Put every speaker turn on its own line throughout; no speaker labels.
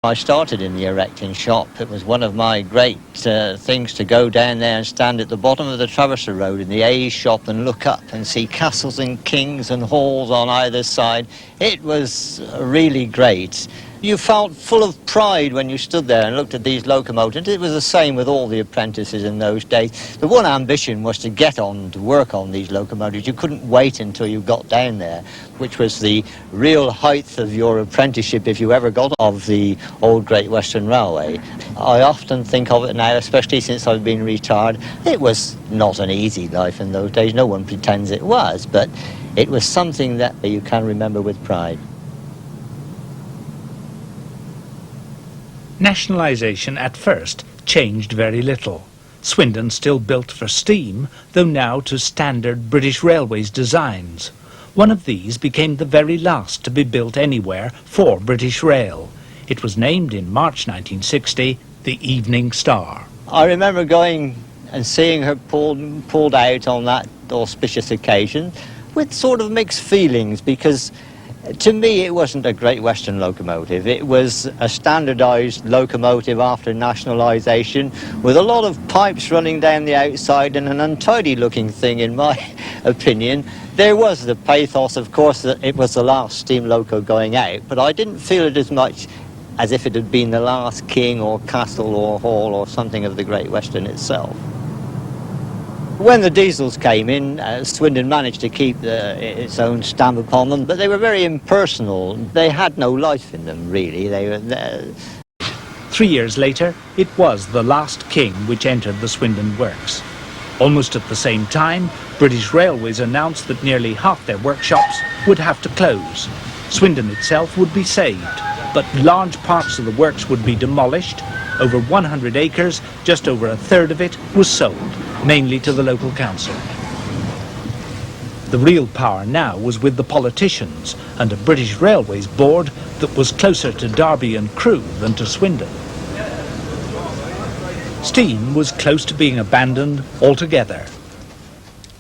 I started in the erecting shop. It was one of my great things to go down there and stand at the bottom of the Traverser Road in the A shop and look up and see castles and kings and halls on either side. It was really great. You felt full of pride when you stood there and looked at these locomotives. It was the same with all the apprentices in those days. The one ambition was to get on to work on these locomotives. You couldn't wait until you got down there, which was the real height of your apprenticeship if you ever got of the old Great Western Railway. I often think of it now, especially since I've been retired. It was not an easy life in those days. No one pretends it was, but it was something that you can remember with pride.
Nationalisation at first changed very little. Swindon still built for steam, though now to standard British Railways designs. One of these became the very last to be built anywhere for British Rail. It was named in March 1960 the Evening Star.
I remember going and seeing her pulled out on that auspicious occasion with sort of mixed feelings, because to me it wasn't a Great Western locomotive. It was a standardised locomotive after nationalisation with a lot of pipes running down the outside and an untidy looking thing, in my opinion. There was the pathos, of course, that it was the last steam loco going out, but I didn't feel it as much as if it had been the last king or castle or hall or something of the Great Western itself. When the diesels came in, Swindon managed to keep its own stamp upon them, but they were very impersonal. They had no life in them, really. They were
3 years later, it was the last king which entered the Swindon Works. Almost at the same time, British Railways announced that nearly half their workshops would have to close. Swindon itself would be saved, but large parts of the works would be demolished. Over 100 acres, just over a third of it, was sold, mainly to the local council. The real power now was with the politicians and a British Railways board that was closer to Derby and Crewe than to Swindon. Steam was close to being abandoned altogether.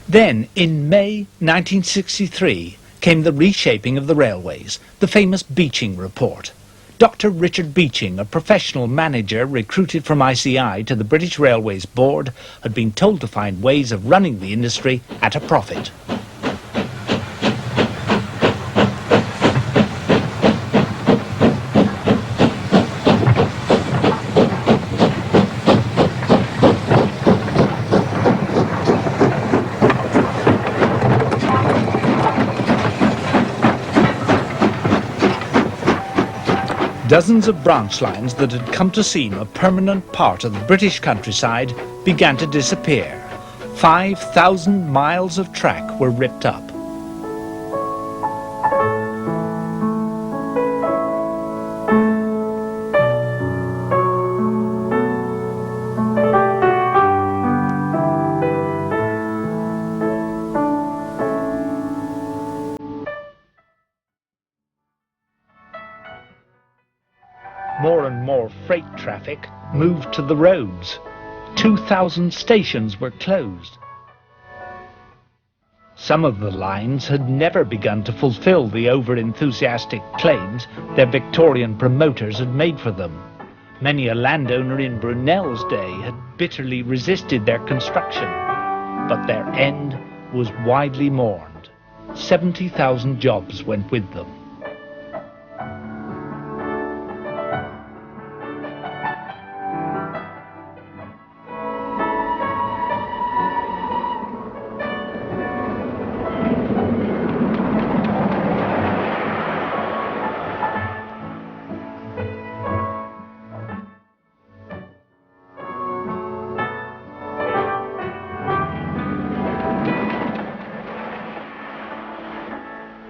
Then, in May 1963, came the reshaping of the railways, the famous Beeching Report. Dr. Richard Beeching, a professional manager recruited from ICI to the British Railways Board, had been told to find ways of running the industry at a profit. Dozens of branch lines that had come to seem a permanent part of the British countryside began to disappear. 5,000 miles of track were ripped up. More and more freight traffic moved to the roads. 2,000 stations were closed. Some of the lines had never begun to fulfill the over-enthusiastic claims their Victorian promoters had made for them. Many a landowner in Brunel's day had bitterly resisted their construction, but their end was widely mourned. 70,000 jobs went with them.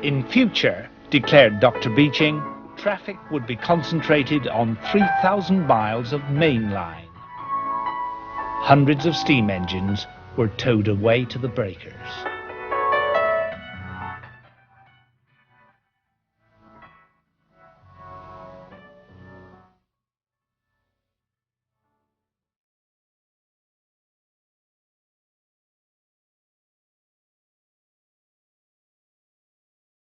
In future, declared Dr. Beeching, traffic would be concentrated on 3,000 miles of main line. Hundreds of steam engines were towed away to the breakers.